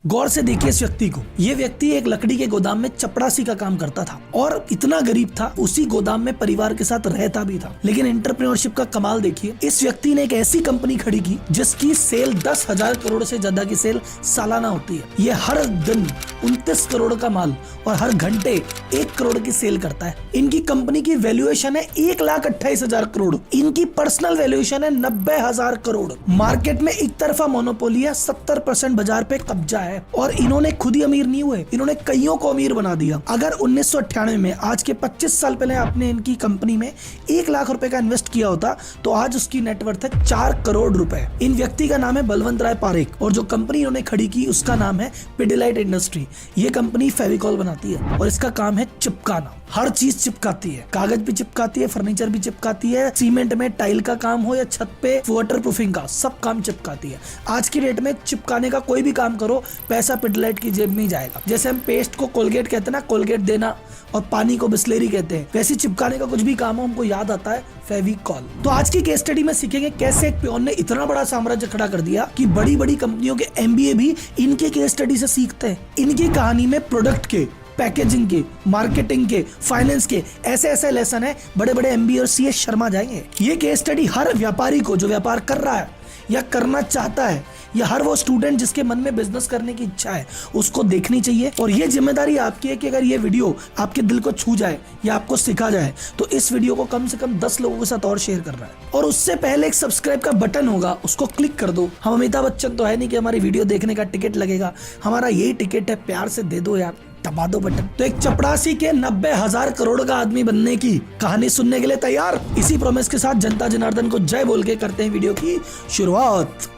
गौर से देखिए इस व्यक्ति को। ये व्यक्ति एक लकड़ी के गोदाम में चपरासी का काम करता था और इतना गरीब था, उसी गोदाम में परिवार के साथ रहता भी था। लेकिन एंटरप्रेन्योरशिप का कमाल देखिए, इस व्यक्ति ने एक ऐसी कंपनी खड़ी की जिसकी सेल 10,000 करोड़ से ज्यादा की सेल सालाना होती है। ये हर दिन 29 करोड़ का माल और हर घंटे 1 करोड़ की सेल करता है। इनकी कंपनी की वैल्यूएशन है 1,28,000 करोड़। इनकी पर्सनल वैल्यूएशन है 90,000 करोड़। मार्केट में एक तरफा मोनोपोली है, 70% बाजार पे कब्जा है और इन्होंने खुद ही अमीर नहीं हुए, इन्होंने कईयों को अमीर बना दिया। अगर 1998 में, आज के 25 साल पहले आपने इनकी कंपनी में 1 लाख रुपए का इन्वेस्ट किया होता तो आज उसकी नेटवर्थ है 4 करोड़ रुपए। इन व्यक्ति का नाम है बलवंत राय पारेख और जो कंपनी इन्होंने खड़ी की उसका नाम है पिडिलाइट इंडस्ट्री। ये कंपनी फेविकॉल बनाती है और इसका काम है चिपकाना। हर चीज चिपकाती है, कागज भी चिपकाती है, फर्नीचर भी चिपकाती है, सीमेंट में टाइल का काम हो या छत पे वाटर प्रूफिंग का, सब काम चिपकाती है। आज की डेट में चिपकाने का कोई भी काम करो, पैसा पिडिलाइट की जेब में ही जाएगा। जैसे हम पेस्ट को कोलगेट कहते हैं ना, कोलगेट देना, और पानी को बिस्लेरी कहते हैं, वैसे चिपकाने का कुछ भी काम हो हमको याद आता है फेविकॉल। तो आज की केस स्टडी में सीखेंगे कैसे एक पियोन ने इतना बड़ा साम्राज्य खड़ा कर दिया कि बड़ी बड़ी कंपनियों के MBA भी इनके केस स्टडी से सीखते हैं। इनकी कहानी में प्रोडक्ट के, पैकेजिंग के, मार्केटिंग के, फाइनेंस के ऐसे ऐसे लेसन है, बड़े बड़े MBA और CS शर्मा जाएंगे। ये केस स्टडी हर व्यापारी को जो व्यापार कर रहा है या करना चाहता है, या हर वो स्टूडेंट जिसके मन में बिजनेस करने की इच्छा है, उसको देखनी चाहिए। और ये जिम्मेदारी आपकी है कि अगर ये वीडियो आपके दिल को छू जाए या आपको सिखा जाए तो इस वीडियो को कम से कम 10 लोगों के साथ और शेयर करना है। और उससे पहले एक सब्सक्राइब का बटन होगा, उसको क्लिक कर दो। हम अमिताभ बच्चन तो है नहीं कि हमारी वीडियो देखने का टिकट लगेगा, हमारा यही टिकट है, प्यार से दे दो यार, दबा दो बटन। तो एक चपरासी के 90,000 करोड़ का आदमी बनने की कहानी सुनने के लिए तैयार? इसी प्रॉमिस के साथ जनता जनार्दन को जय बोल के करते हैं वीडियो की शुरुआत।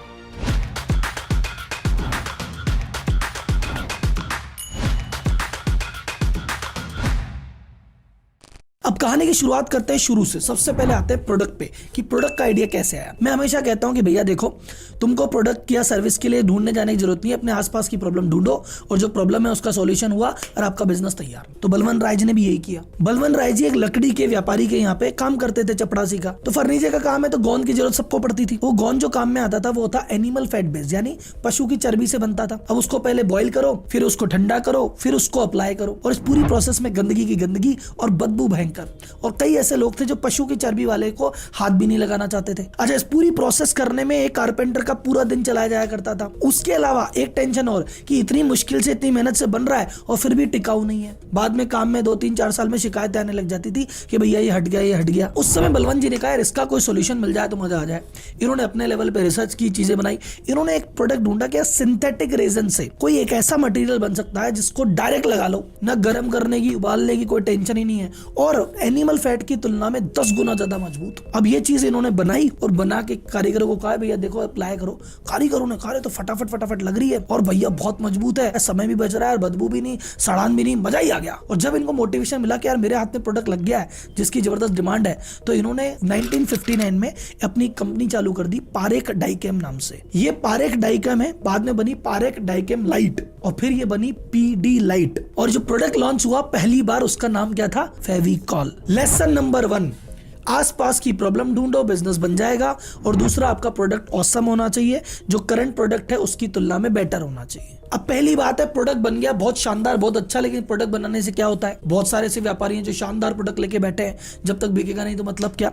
अब कहानी की शुरुआत करते हैं शुरू से। सबसे पहले आते हैं प्रोडक्ट पे कि प्रोडक्ट का आइडिया कैसे आया। मैं हमेशा कहता हूं कि भैया देखो, तुमको प्रोडक्ट या सर्विस के लिए ढूंढने जाने की जरूरत नहीं है, अपने आसपास की प्रॉब्लम ढूंढो और जो प्रॉब्लम है उसका सॉल्यूशन हुआ और आपका बिजनेस तैयार। तो बलवंत राय जी ने भी यही किया। बलवंत राय जी एक लकड़ी के व्यापारी के यहाँ पे काम करते थे, चपड़ासी का। तो फर्नीचर का काम है तो गोंद की जरूरत सबको पड़ती थी। वो गोंद जो काम में आता था वो था एनिमल फैट बेस्ड, यानी पशु की चर्बी से बनता था। अब उसको पहले बॉईल करो, फिर उसको ठंडा करो, फिर उसको अप्लाई करो और इस पूरी प्रोसेस में गंदगी की गंदगी और बदबू भयंकर। और कई ऐसे लोग थे जो पशु की चर्बी वाले को हाथ भी नहीं लगाना चाहते थे। अच्छा, इस पूरी प्रोसेस करने में एक कारपेंटर का पूरा दिन चलाया जाया करता था। उसके अलावा एक टेंशन और कि इतनी मुश्किल से, इतनी मेहनत से बन रहा है और फिर भी टिकाऊ नहीं है। बाद में काम में 2-3-4 साल में शिकायतें आने लग जाती थी कि भैया ये हट गया, ये हट गया। उस समय बलवंत जी ने कहा इसका कोई सोल्यूशन मिल जाए तो मजा आ जाए। इन्होंने अपने लेवल पे रिसर्च की, चीजें बनाई। इन्होंने एक प्रोडक्ट ढूंढा कि सिंथेटिक रेजन से कोई एक ऐसा मटेरियल बन सकता है जिसको डायरेक्ट लगा लो, ना गर्म करने की, उबालने की कोई टेंशन ही नहीं है, और एनिमल फैट की तुलना में 10 गुना ज्यादा मजबूत। अब ये चीज इन्होंने बनाई और बना के कारीगरों को कहा भैया देखो अप्लाई करो। कारीगरों ने कहा तो फटाफट लग रही है और भैया बहुत मजबूत है, समय भी बच रहा है, बदबू भी नहीं, सड़ान भी नहीं, मजा ही आ गया। और जब इनको मोटिवेशन मिला कि यार मेरे हाथ में प्रोडक्ट लग गया है जिसकी जबरदस्त डिमांड है, तो इन्होंने 1959 में अपनी कंपनी चालू कर दी पारेख डाइकेम नाम से। ये पारेख डाइकेम है, बाद में बनी पारेख डाइकेम लाइट और फिर ये बनी पिडिलाइट। और जो प्रोडक्ट लॉन्च हुआ पहली बार उसका नाम क्या था? फेविकॉल। लेसन नंबर 1, आसपास की प्रॉब्लम ढूंढो, बिजनेस बन जाएगा। और दूसरा, आपका प्रोडक्ट ऑसम होना चाहिए, जो करंट प्रोडक्ट है उसकी तुलना में बेटर होना चाहिए। अब पहली बात है, प्रोडक्ट बन गया, बहुत शानदार, बहुत अच्छा, लेकिन प्रोडक्ट बनाने से क्या होता है? बहुत सारे ऐसे व्यापारी हैं जो शानदार प्रोडक्ट लेके बैठे हैं, जब तक बिकेगा नहीं तो मतलब क्या।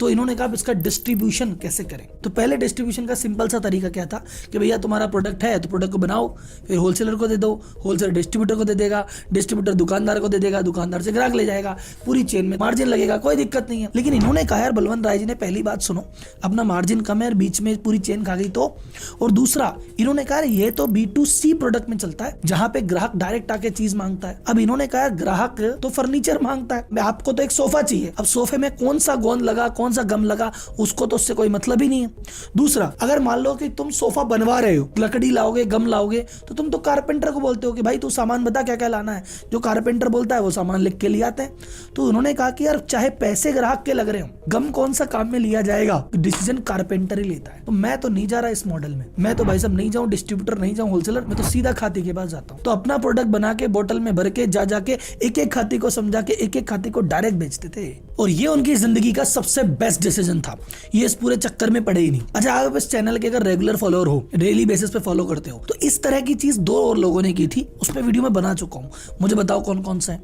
तो इन्होंने कहा इसका डिस्ट्रीब्यूशन कैसे करें। तो पहले डिस्ट्रीब्यूशन का सिंपल सा तरीका क्या था कि भैया तुम्हारा प्रोडक्ट है तो प्रोडक्ट को बनाओ, फिर होलसेलर को दे दो, होलसेलर डिस्ट्रीब्यूटर को दे देगा, डिस्ट्रीब्यूटर दुकानदार को दे देगा, दुकानदार से ग्राहक ले जाएगा, पूरी चेन में मार्जिन लगेगा, कोई दिक्कत नहीं है। लेकिन इन्होंने कहा यार, बलवंत राय जी ने, पहली बात सुनो, अपना मार्जिन कम है और बीच में पूरी चेन खा गई तो। और दूसरा, इन्होंने कहा ये तो B2C प्रोडक्ट में चलता है जहां पे ग्राहक डायरेक्ट आके चीज मांगता है। अब इन्होंने कहा ग्राहक तो फर्नीचर मांगता है, आपको तो एक सोफा चाहिए। अब सोफे में कौन सा गोंद लगा, कौन सा गम लगा, उसको तो उससे कोई मतलब ही नहीं है। दूसरा, अगर मान लो कि तुम सोफा बनवा रहे हो, लकड़ी लाओगे, गम लाओगे, तो तुम तो कारपेंटर को बोलते हो कि भाई तू सामान बता क्या क्या लाना है। जो कारपेंटर बोलता है वो सामान लिख के ले आते हैं। तो उन्होंने कहा कि यार चाहे पैसे ग्राहक के लग रहे हो, गम कौन सा काम में लिया जाएगा, डिसीजन कारपेंटर ही लेता है। तो मैं तो नहीं जा रहा इस मॉडल में, मैं तो भाई साहब नहीं जाऊं डिस्ट्रीब्यूटर, नहीं जाऊं होलसेलर, मैं तो सीधा खाती के पास जाता हूँ। तो अपना प्रोडक्ट बना के बोतल में भर के जाके एक एक खाती को समझा के एक एक खाती को डायरेक्ट बेचते थे, और ये उनकी जिंदगी का सबसे बेस्ट डिसीजन था। ये इस पूरे चक्कर में पड़े ही नहीं। अच्छा, आप इस चैनल के अगर रेगुलर फॉलोअर हो, डेली बेसिस पे फॉलो करते हो, तो इस तरह की चीज 2 और लोगों ने की थी, उस पर वीडियो में बना चुका हूँ। मुझे बताओ कौन कौन से हैं।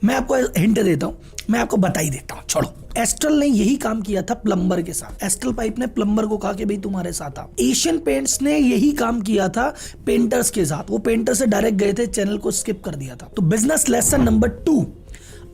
मैं आपको हिंट देता हूँ, मैं आपको बता ही देता हूँ, छोड़ो। एस्ट्रल ने यही काम किया था प्लम्बर के साथ। एस्ट्रल पाइप ने प्लम्बर को कहा कि भाई तुम्हारे साथ आ। एशियन पेंट्स ने यही काम किया था पेंटर्स के साथ। वो पेंटर से डायरेक्ट गए थे, चैनल को स्किप कर दिया था। तो बिजनेस लेसन नंबर 2,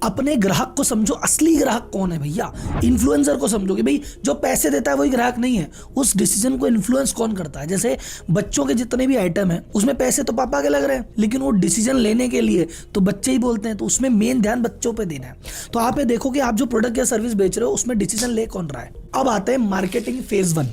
अपने ग्राहक को समझो। असली ग्राहक कौन है भैया? इन्फ्लुएंसर को समझो कि भाई जो पैसे देता है वही ग्राहक नहीं है। उस डिसीजन को इन्फ्लुएंस कौन करता है? जैसे बच्चों के जितने भी आइटम है उसमें पैसे तो पापा के लग रहे हैं, लेकिन वो डिसीजन लेने के लिए तो बच्चे ही बोलते हैं। तो उसमें मेन ध्यान बच्चों पे देना है। तो आप ये देखो कि आप जो प्रोडक्ट या सर्विस बेच रहे हो उसमें डिसीजन ले कौन रहा है। अब आते हैं मार्केटिंग फेज 1।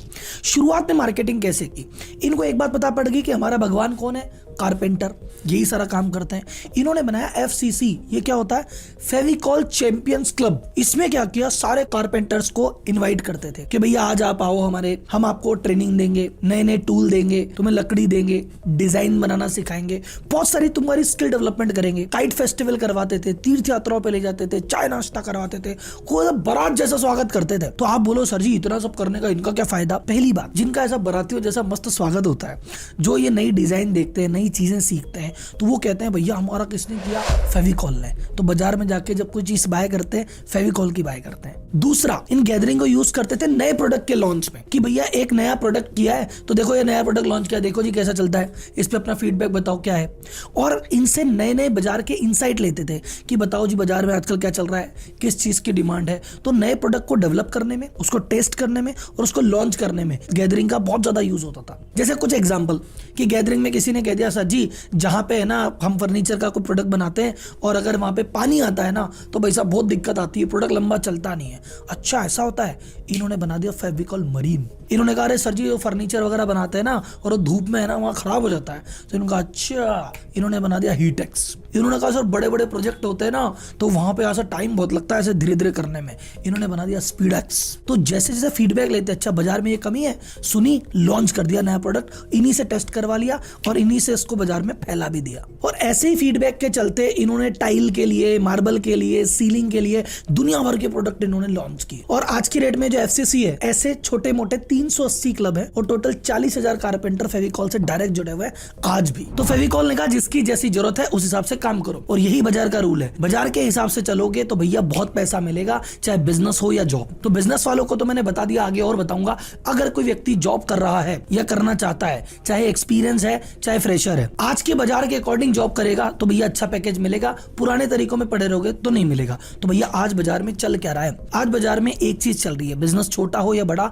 शुरुआत में मार्केटिंग कैसे की? इनको एक बात पता पड़ गई कि हमारा भगवान कौन है? कारपेंटर। यही सारा काम करते हैं। इन्होंने बनाया FCC। ये क्या होता है? Fevicol champions club. इसमें क्या किया, सारे कारपेंटर्स को इनवाइट करते थे कि भैया आज आप आओ हमारे, हम आपको ट्रेनिंग देंगे, नए नए टूल देंगे, तुम्हें लकड़ी देंगे, डिजाइन बनाना सिखाएंगे, बहुत सारी तुम्हारी स्किल डेवलपमेंट करेंगे। काइट फेस्टिवल करवाते थे, तीर्थ यात्राओं पे ले जाते थे, चाय नाश्ता करवाते थे, कोई बारात जैसा स्वागत करते थे। तो आप बोलो सर जी इतना सब करने का इनका क्या फायदा? पहली बात, जिनका ऐसा बारातियों जैसा मस्त स्वागत होता है, जो ये नई डिजाइन देखते हैं, नई चीजें सीखते हैं, तो वो कहते हैं भैया हमारा किसने किया? फेविकॉल ने। तो बाजार में जाके जब कोई चीज बाय करते हैं, फेविकॉल की बाय करते हैं। दूसरा, इन गैदरिंग को यूज करते थे नए प्रोडक्ट के लॉन्च में कि भैया एक नया प्रोडक्ट किया है तो देखो ये नया प्रोडक्ट लॉन्च किया, देखो जी कैसा चलता है, इस पे अपना फीडबैक बताओ क्या है। और इनसे नए नए बाजार के इनसाइट लेते थे कि बताओ जी बाजार में आजकल क्या चल रहा है, किस चीज की डिमांड है। तो नए प्रोडक्ट को डेवलप करने में, उसको टेस्ट करने में और उसको लॉन्च करने में गैदरिंग का बहुत ज्यादा यूज होता था। जैसे कुछ एग्जांपल कि गैदरिंग में किसी ने कह दिया सर जी जहां पे है ना हम फर्नीचर का कोई प्रोडक्ट बनाते हैं और अगर वहां पे पानी आता है ना तो भाई साहब बहुत दिक्कत आती है, प्रोडक्ट लंबा चलता नहीं है। अच्छा ऐसा होता है? इन्होंने बना दिया फेविकॉल मरीन। इन्होंने कहा अरे सर जी वो फर्नीचर वगैरह बनाते हैं ना और वो धूप में है ना वहाँ खराब हो जाता है। तो इन्होंने कहा अच्छा, इन्होंने बना दिया हीटेक्स। इन्होंने कहा सर बड़े बड़े प्रोजेक्ट होते हैं ना तो वहां पे ऐसा टाइम बहुत लगता है ऐसे धीरे धीरे करने में, इन्होंने बना दिया स्पीडेक्स। तो जैसे जैसे फीडबैक लेते अच्छा बाजार में ये कमी है, सुनी, लॉन्च कर दिया नया प्रोडक्ट, इन्हीं से टेस्ट करवा लिया और इन्हीं से इसको बाजार में फैला भी दिया। और ऐसे ही फीडबैक के चलते इन्होंने टाइल के लिए, मार्बल के लिए, सीलिंग के लिए दुनिया भर के प्रोडक्ट इन्होंने लॉन्च किए। और आज की रेट में जो FCC है, ऐसे छोटे मोटे 380 क्लब है और टोटल 40,000 कारपेंटर फेविकॉल से डायरेक्ट जुड़े हुए हैं आज भी। तो फेविकॉल ने कहा जिसकी जैसी जरूरत है उस हिसाब से काम करो, और यही बाजार का रूल है। बाजार के हिसाब से चलोगे तो भैया बहुत पैसा मिलेगा, चाहे बिजनेस हो या जॉब। तो बिजनेस वालों को तो मैंने बता दिया, आगे और बताऊंगा। अगर कोई व्यक्ति जॉब कर रहा है या करना चाहता है, चाहे एक्सपीरियंस है चाहे फ्रेशर है, आज के बाजार के अकॉर्डिंग जॉब करेगा तो भैया अच्छा पैकेज मिलेगा, पुराने तरीकों में पड़े रहोगे तो नहीं मिलेगा। तो भैया आज बाजार में चल क्या रहा है? आज बाजार में एक चीज चल रही है, बिजनेस छोटा हो या बड़ा,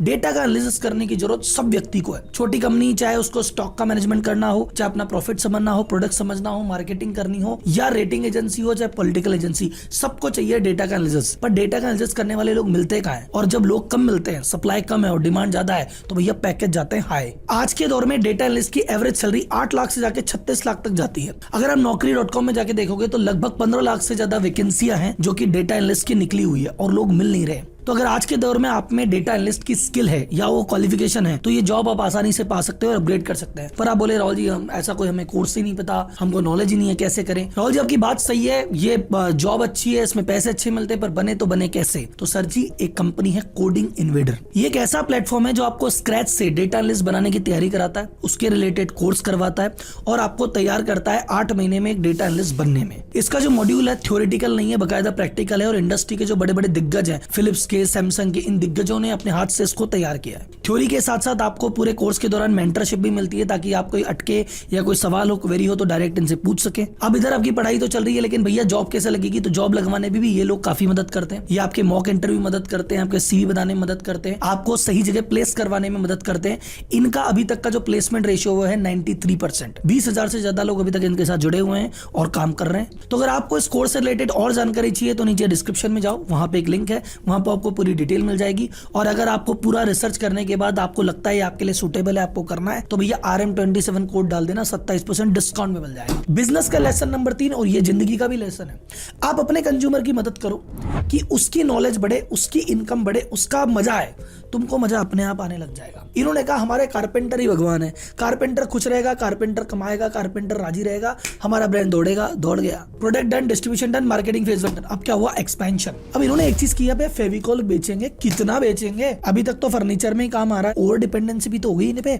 डेटा का एनालिसिस करने की जरूरत सब व्यक्ति को है। छोटी कंपनी चाहे उसको स्टॉक का मैनेजमेंट करना हो, चाहे अपना प्रॉफिट समझना हो, प्रोडक्ट समझना हो, मार्केटिंग करनी हो, या रेटिंग एजेंसी हो, चाहे पॉलिटिकल एजेंसी, सबको चाहिए डेटा का एनालिसिस। पर डेटा का एनालिसिस करने वाले लोग मिलते कहाँ हैं? और जब लोग कम मिलते हैं, सप्लाई कम है और डिमांड ज्यादा है, तो भैया पैकेज जाते हैं हाई। आज के दौर में डेटा एनालिस्ट की एवरेज सैलरी 8 लाख से जाके 36 लाख तक जाती है। अगर आप naukri.com में जाके देखोगे तो लगभग 15 लाख से ज्यादा वैकेंसियां हैं जो कि डेटा एनालिस्ट की निकली हुई है और लोग मिल नहीं रहे। तो अगर आज के दौर में आप में डेटा एनालिस्ट की स्किल है या वो क्वालिफिकेशन है तो ये जॉब आप आसानी से पा सकते हो और अपग्रेड कर सकते हैं। पर आप बोले राहुल जी हम ऐसा कोई हमें कोर्स ही नहीं पता, हमको नॉलेज ही नहीं है, कैसे करें? राहुल जी आपकी बात सही है, ये जॉब अच्छी है, इसमें पैसे अच्छे मिलते हैं, पर बने तो बने कैसे? तो सर जी एक कंपनी है कोडिंग इन्वेडर। ये एक ऐसा प्लेटफॉर्म है जो आपको स्क्रैच से डेटा एनालिस्ट बनाने की तैयारी कराता है, उसके रिलेटेड कोर्स करवाता है और आपको तैयार करता है 8 महीने में एक डेटा एनालिस्ट बनने में। इसका जो मॉड्यूल है थ्योरेटिकल नहीं है, बाकायदा प्रैक्टिकल है और इंडस्ट्री के जो बड़े बड़े दिग्गज है, फिलिप्स के, सैमसंग के, इन दिग्गजों ने अपने हाथ से इसको तैयार किया है। थ्योरी के साथ साथ आपको पूरे कोर्स के दौरान मेंटरशिप भी मिलती है ताकि आप कोई अटके या कोई सवाल हो, क्वेरी हो तो डायरेक्ट इनसे पूछ सके। अब इधर आपकी पढ़ाई तो चल रही है, लेकिन भैया जॉब कैसे लगेगी? तो जॉब लगवाने में भी ये लोग काफी मदद करते हैं। ये आपके मॉक इंटरव्यू मदद करते हैं, आपके CV बनाने में मदद करते हैं, आपको सही जगह प्लेस करवाने में मदद करते हैं। इनका अभी तक का जो प्लेसमेंट रेशियो वो है 93%। 20,000 से ज्यादा लोग अभी तक इनके साथ जुड़े हुए हैं और काम कर रहे हैं। तो अगर आपको इस कोर्स से रिलेटेड और जानकारी चाहिए तो नीचे डिस्क्रिप्शन में जाओ, वहां पे एक लिंक है, वहां पर आपको पूरी डिटेल मिल जाएगी। और अगर आपको पूरा रिसर्च करने के बाद आपको लगता है आपके लिए सूटेबल है, आपको करना है, तो भैया RM27 कोड डाल देना, 27% डिस्काउंट में मिल जाएगा। बिजनेस का लेसन नंबर 3 और ये जिंदगी का भी लेसन है। आप अपने कंज्यूमर की मदद करो कि उसकी नॉलेज बढ़े, उसकी इनकम बढ़े, उसका मजा आए, तुमको मजा अपने आप आने लग जाएगा। इन्होंने कहा हमारे कारपेंटर ही भगवान है, कारपेंटर खुश रहेगा, कारपेंटर कमाएगा, कारपेंटर राजी रहेगा, हमारा ब्रांड दौड़ेगा, दौड़ गया। Product done, distribution done, marketing phase done. अब क्या हुआ? एक्सपेंशन। अब इन्होंने एक चीज किया, फेविकॉल बेचेंगे, कितना बेचेंगे? अभी तक तो फर्नीचर में ही काम आ रहा है, ओवर डिपेंडेंसी भी तो हो गई इन पे।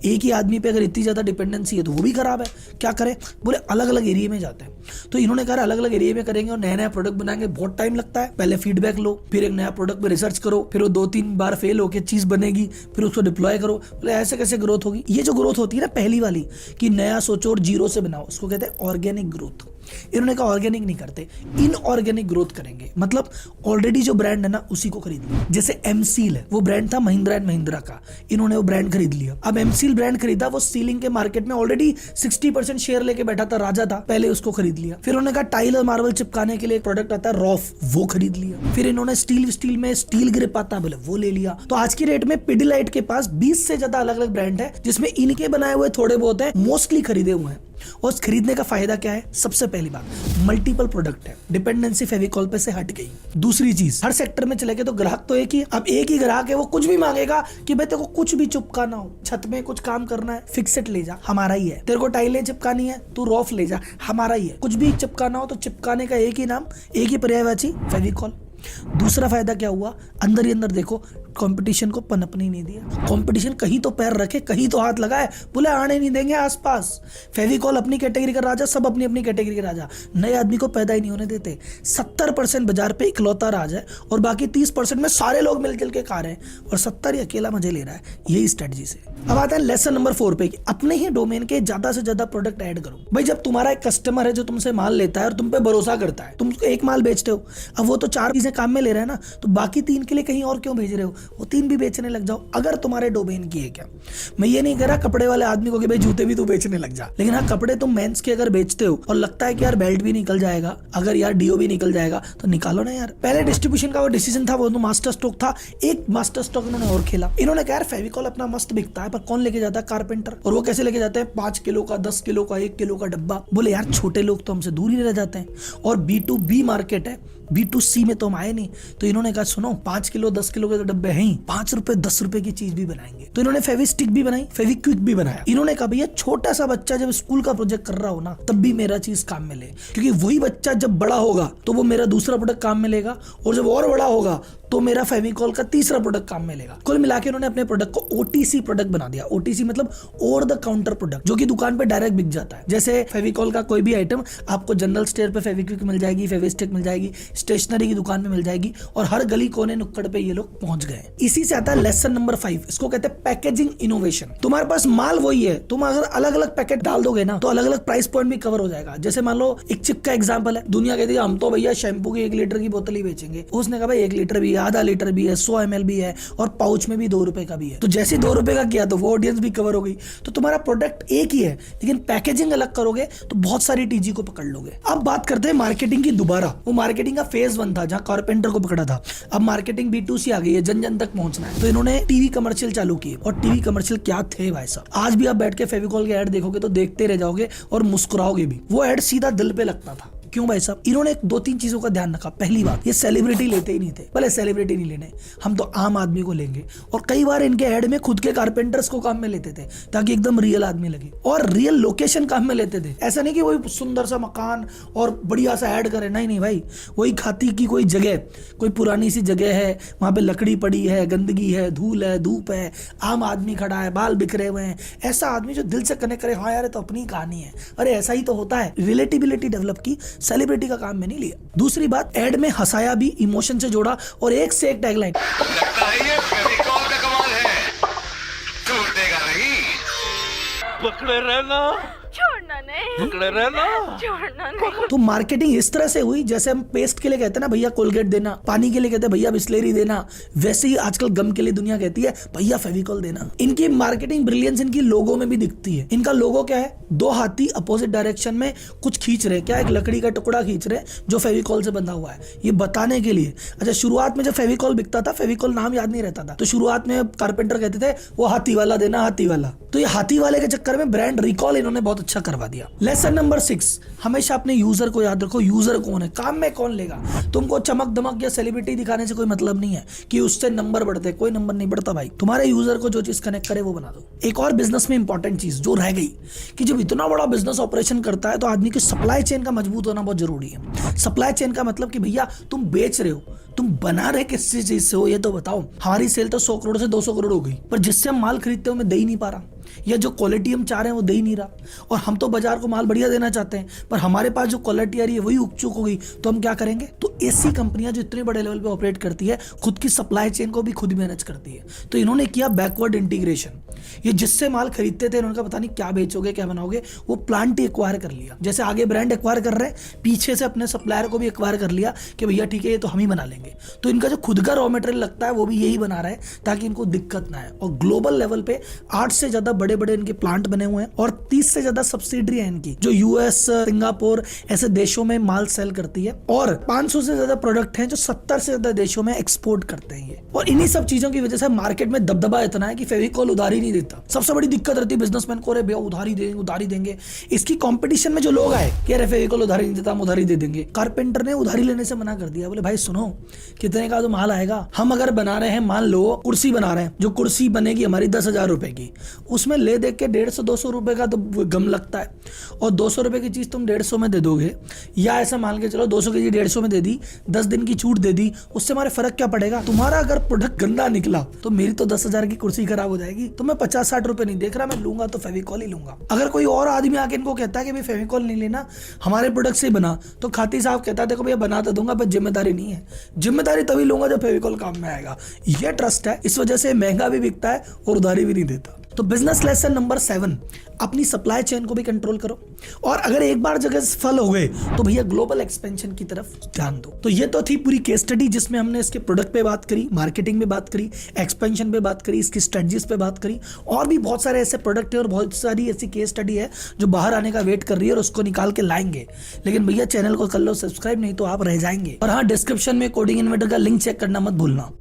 एक ही आदमी पे अगर इतनी ज्यादा डिपेंडेंसी है तो वो भी खराब है, क्या करें? बोले अलग अलग एरिया में जाते हैं। तो इन्होंने कहा अलग अलग एरिया में करेंगे और नया नया प्रोडक्ट बनाएंगे, बहुत टाइम लगता है। पहले फीडबैक लो, फिर एक नया प्रोडक्ट पे रिसर्च करो, फिर वो 2-3 बार फेल होकर चीज बनेगी, फिर उसको डिप्लॉय करो। बोले ऐसे कैसे ग्रोथ होगी? ये जो ग्रोथ होती है ना पहली वाली, कि नया सोचो और जीरो से बनाओ, उसको कहते हैं ऑर्गेनिक ग्रोथ। इन्होंने कहा ऑर्गेनिक नहीं करते, इनऑर्गेनिक ग्रोथ करेंगे। मतलब ऑलरेडी जो ब्रांड है ना उसी को खरीद लिया। जैसे एमसील है, वो ब्रांड था महिंद्रा एंड महिंद्रा का, इन्होंने वो ब्रांड खरीद लिया। अब एमसील ब्रांड खरीदा, वो सीलिंग के मार्केट में ऑलरेडी 60% शेयर लेके बैठा था, राजा था, पहले उसको खरीद लिया। फिर उन्होंने कहा टाइल और मार्बल चिपकाने के लिए एक प्रोडक्ट आता है रॉफ, वो खरीद लिया। फिर इन्होंने स्टील में स्टील ग्रिप आता है, बोले वो ले लिया। तो आज की रेट में पिडिलाइट के पास 20 से ज्यादा अलग अलग ब्रांड है, जिसमें इनके बनाए हुए थोड़े बहुत है, मोस्टली खरीदे हुए हैं। और उस खरीदने का फायदा क्या है? सबसे पहली बात, मल्टीपल प्रोडक्ट है, डिपेंडेंसी फेविकॉल पे से हट गई। दूसरी चीज, हर सेक्टर में चले गए तो ग्राहक तो एक ही। अब एक ही ग्राहक है, वो कुछ भी मांगेगा कि भाई तेरे को कुछ भी चिपकाना हो, छत में कुछ काम करना है, फिक्सेट ले जा, हमारा ही है। तेरे को टाइलें चिपकानी है, तू रॉफ ले जा, हमारा ही है। कुछ भी चिपकाना हो तो चिपकाने का एक ही नाम, एक ही पर्यायवाची, फेविकॉल। दूसरा फायदा क्या हुआ? अंदर ही अंदर देखो, कंपटीशन को पनपने नहीं दिया। कंपटीशन कहीं तो पैर रखे, कहीं तो हाथ लगाए, बोले आने नहीं देंगे आसपास। फेविकॉल अपनी कैटेगरी का राजा, सब अपनी अपनी कैटेगरी के राजा, नए आदमी को पैदा ही नहीं होने देते। 70% बाजार पे इकलौता राज है और बाकी 30% में सारे लोग मिलजुल के खा रहे हैं और 70 अकेला मजे ले रहा है। यही स्ट्रेटजी से। अब आता है लेसन नंबर 4 पे, कि अपने ही डोमेन के ज्यादा से ज्यादा प्रोडक्ट ऐड करो। भाई जब तुम्हारा एक कस्टमर है जो तुमसे माल लेता है और तुम पे भरोसा करता है, तुम एक माल बेचते हो, अब वो तो 4 चीजें काम में ले रहा है ना, तो बाकी 3 के लिए कहीं और क्यों भेज रहे हो? वो 3 भी बेचने लग जाओ, अगर तुम्हारे डोमेन की है। क्या मैं ये नहीं कह रहा कपड़े वाले आदमी को कि भाई जूते भी तू बेचने लग जा, लेकिन हाँ कपड़े तुम मेंस के अगर बेचते हो और लगता है कि यार बेल्ट भी निकल जाएगा, अगर यार डीओ भी निकल जाएगा, तो निकालो ना यार। पहले डिस्ट्रीब्यूशन का वो डिसीजन था, वो तो मास्टर स्टॉक था, एक मास्टर स्टॉक इन्होंने और खेला। इन्होंने कहा यार फेविकॉल अपना मस्त बिकता है, पर कौन लेके जाता है? कारपेंटर। और वो कैसे लेके जाते हैं? 5 किलो का, 10 किलो का, 1 किलो का डब्बा। बोले यार छोटे लोग तो हमसे दूर ही रह जाते हैं, और B2B मार्केट है, B2C में तो हम आए नहीं। तो इन्होंने कहा सुनो, 5 किलो 10 किलो के तो डब्बे हैं ही, 5 रुपए 10 रुपए की चीज भी बनाएंगे। तो इन्होंने फेविस्टिक भी बनाई, फेविक्विक भी बनाया। इन्होंने कहा भैया छोटा सा बच्चा जब स्कूल का प्रोजेक्ट कर रहा हो ना, तब भी मेरा चीज काम में ले, क्योंकि वही बच्चा जब बड़ा होगा तो वो मेरा दूसरा प्रोडक्ट काम में लेगा, और जब और बड़ा होगा तो मेरा फेविकॉल का तीसरा प्रोडक्ट काम में लेगा। कुल मिला के उन्होंने अपने प्रोडक्ट को OTC प्रोडक्ट बना दिया। OTC मतलब ओवर द काउंटर प्रोडक्ट, जो कि दुकान पे डायरेक्ट बिक जाता है। जैसे फेविकॉल का कोई भी आइटम आपको जनरल स्टोर पे फेविक्विक मिल जाएगी, फेविस्टिक मिल जाएगी, स्टेशनरी की दुकान में मिल जाएगी, और हर गली कोने नुक्कड़ पे ये लोग पहुंच गए। इसी से आता है लेसन नंबर 5, इसको कहते हैं पैकेजिंग इनोवेशन। तुम्हारे पास माल वही है, तुम अगर अलग अलग पैकेट डाल दोगे ना, तो अलग अलग प्राइस पॉइंट भी कवर हो जाएगा। जैसे मान लो एक चिप का एग्जाम्पल है, दुनिया कहती है हम तो भैया शैम्पू की 1 लीटर की बोतल ही बेचेंगे। उसने कहा भाई 1 लीटर भी है, आधा लीटर भी है, 100 ml भी है, और पाउच में भी 2 रुपए का भी है। तो जैसे 2 रुपए का किया तो वो ऑडियंस भी कवर हो गई। तो तुम्हारा प्रोडक्ट एक ही है, लेकिन पैकेजिंग अलग करोगे तो बहुत सारी टीजी को पकड़ लोगे। अब बात करते हैं मार्केटिंग की दोबारा। वो मार्केटिंग का फेज 1 था, जहां कारपेंटर को पकड़ा था। अब मार्केटिंग B2C आ गई है, जन जन तक पहुंचना है। तो इन्होंने टीवी कमर्शियल चालू किए, और टीवी कमर्शियल क्या थे भाई साहब। आज भी आप बैठ के फेविकॉल के ऐड देखोगे तो देखते रह जाओगे और मुस्कुराओगे भी। वो ऐड सीधा दिल पे लगता था। क्यों भाई साहब? इन्होंने 2-3 चीजों का ध्यान रखा। पहली बात, ये सेलिब्रिटी लेते ही नहीं थे। भले सेलिब्रिटी नहीं लेने, हम तो आम आदमी को लेंगे। और कई बार इनके ऐड में खुद के कारपेंटर्स को काम में लेते थे, ताकि एकदम रियल आदमी लगे, और रियल लोकेशन काम में लेते थे। ऐसा नहीं कि वही सुंदर सा मकान और बढ़िया सा ऐड करे, नहीं भाई, वही खाती की कोई जगह, कोई पुरानी सी जगह है, वहां पे लकड़ी पड़ी है, गंदगी है, धूल है, धूप है, आम आदमी खड़ा है, बाल बिखरे हुए हैं, ऐसा आदमी जो दिल से कनेक्ट करे, हाँ यार तो अपनी कहानी है, अरे ऐसा ही तो होता है। रिलेटिबिलिटी डेवलप की, सेलिब्रिटी का काम में नहीं लिया। दूसरी बात, एड में हंसाया भी, इमोशन से जोड़ा, और एक से एक टैगलाइन। लगता है ये फेविकॉल का कमाल है, टूटेगा नहीं। पकड़े रहना, छोड़ना नहीं। पकड़े रहना। छोड़ना नहीं। तो मार्केटिंग इस तरह से हुई जैसे हम पेस्ट के लिए कहते हैं ना भैया कोलगेट देना, पानी के लिए कहते हैं भैया बिस्लेरी देना, वैसे ही आजकल गम के लिए दुनिया कहती है भैया फेविकॉल देना। इनकी मार्केटिंग ब्रिलियंस इनकी लोगो में भी दिखती है। इनका लोगो क्या है, दो हाथी अपोजिट डायरेक्शन में कुछ खींच रहे हैं, क्या एक लकड़ी का टुकड़ा खींच रहे हैं जो फेविकॉल से बंधा हुआ है, ये बताने के लिए। अच्छा, शुरुआत में जब फेविकॉल बिकता था, फेविकॉल नाम याद नहीं रहता था, तो शुरुआत में कारपेंटर कहते थे वो हाथी वाला देना, हाथी वाला। तो ये हाथी वाले के चक्कर में ब्रांड रिकॉल इन्होंने बहुत अच्छा करवा दिया। लेसन नंबर 6, हमेशा अपने यूजर को याद रखो। यूजर कौन है, काम में कौन लेगा। तुमको चमक दमक या सेलिब्रिटी दिखाने से कोई मतलब नहीं है कि उससे नंबर बढ़ते, कोई नंबर नहीं बढ़ता भाई। तुम्हारे यूजर को जो चीज कनेक्ट करे वो बना दो। एक और बिजनेस में इंपॉर्टेंट चीज जो रह गई कि जब इतना बड़ा बिजनेस ऑपरेशन करता है तो आदमी की सप्लाई चेन का मजबूत होना बहुत जरूरी है। सप्लाई चेन का मतलब कि भैया तुम बेच रहे हो, तुम बना रहे किस चीज से हो ये तो बताओ। हमारी सेल तो 100 करोड़ से 200 करोड़ हो गई, पर जिससे हम माल खरीदते हो मैं दे ही नहीं पा रहा, या जो क्वालिटी हम चाह रहे हैं वो दे ही नहीं रहा। और हम तो बाजार को माल बढ़िया देना चाहते हैं, पर हमारे पास जो क्वालिटी आ रही है वही उग चुक हो गई, तो हम क्या करेंगे। तो ऐसी कंपनियां जो इतने बड़े लेवल पे ऑपरेट करती है, खुद की सप्लाई चेन को भी खुद मैनेज करती है। तो इन्होंने किया बैकवर्ड इंटीग्रेशन। ये जिससे माल खरीदते थे उनका पता नहीं क्या बेचोगे क्या बनाओगे, वो प्लांट ही एक्वायर कर लिया। जैसे आगे ब्रांड एक्वायर कर रहे हैं, पीछे से अपने सप्लायर को भी एक्वायर कर लिया कि भैया ठीक है ये तो हम ही बना लेंगे। तो इनका जो खुद का रॉ मटेरियल लगता है वो भी यही बना रहे हैं ताकि इनको दिक्कत ना आए। और ग्लोबल लेवल पे 8 से ज्यादा बड़े बड़े इनके प्लांट बने हुए हैं और 30 से ज्यादा सब्सिडरी है इनकी, जो यूएस, सिंगापुर ऐसे देशों में माल सेल करती है। और 500 से ज्यादा प्रोडक्ट हैं जो 70 से ज्यादा देशों में एक्सपोर्ट करते हैं ये। और इन्हीं सब चीजों की वजह से मार्केट में दबदबा इतना है कि फेविकॉल उधारी नहीं देता। सबसे बड़ी दिक्कत रहती है बिजनेसमैन को, अरे भैया उधारी देंगे, उधारी देंगे। इसकी कंपटीशन में जो लोग आए कि अरे फेविकॉल उधारी नहीं देता, हम उधारी दे देंगे। कारपेंटर ने उधारी लेने से मना कर दिया, बोले भाई सुनो कितने का तो माल आएगा, हम अगर बना रहे हैं, मान लो कुर्सी बना रहे हैं, जो कुर्सी बनेगी हमारी 10,000 रुपए की, उसमें ले दे के 150-200 रुपए का तो गम लगता है। और 200 रुपए की चीज तुम 150 में दे दोगे, या ऐसा मान के चलो 200 की चीज 150 में दे दी, 10 दिन की छूट दे दी, उससे हमारे फर्क क्या पड़ेगा। तुम्हारा अगर प्रोडक्ट गंदा निकला तो मेरी तो 10,000 की कुर्सी खराब हो जाएगी। तो मैं 50-60 रुपए नहीं देख रहा, मैं लूंगा तो फेविकॉल ही लूंगा। अगर कोई और आदमी आके इनको कहता है कि भाई फेविकॉल नहीं लेना, हमारे प्रोडक्ट से बना, तो खाती साहब कहता है देखो भैया बना तो दूंगा पर जिम्मेदारी नहीं है। जिम्मेदारी तभी लूंगा जब फेविकॉल काम में आएगा। ये ट्रस्ट है, इस वजह से महंगा भी बिकता है और उधारी भी नहीं देता। तो बिजनेस लेसन नंबर 7, अपनी सप्लाई चेन को भी कंट्रोल करो। और अगर एक बार जगह सफल हो गए तो भैया ग्लोबल एक्सपेंशन की तरफ ध्यान दो। तो ये तो थी पूरी केस स्टडी जिसमें हमने इसके प्रोडक्ट पे बात करी, मार्केटिंग पे बात करी, एक्सपेंशन पे बात करी, इसकी स्ट्रेटजीज पे बात करी। और भी बहुत सारे ऐसे प्रोडक्ट है और बहुत सारी ऐसी केस स्टडी है जो बाहर आने का वेट कर रही है और उसको निकाल के लाएंगे। लेकिन भैया चैनल को कर लो सब्सक्राइब, नहीं तो आप रह जाएंगे। और हाँ, डिस्क्रिप्शन में कोडिंग इन्वेंटर का लिंक चेक करना मत भूलना।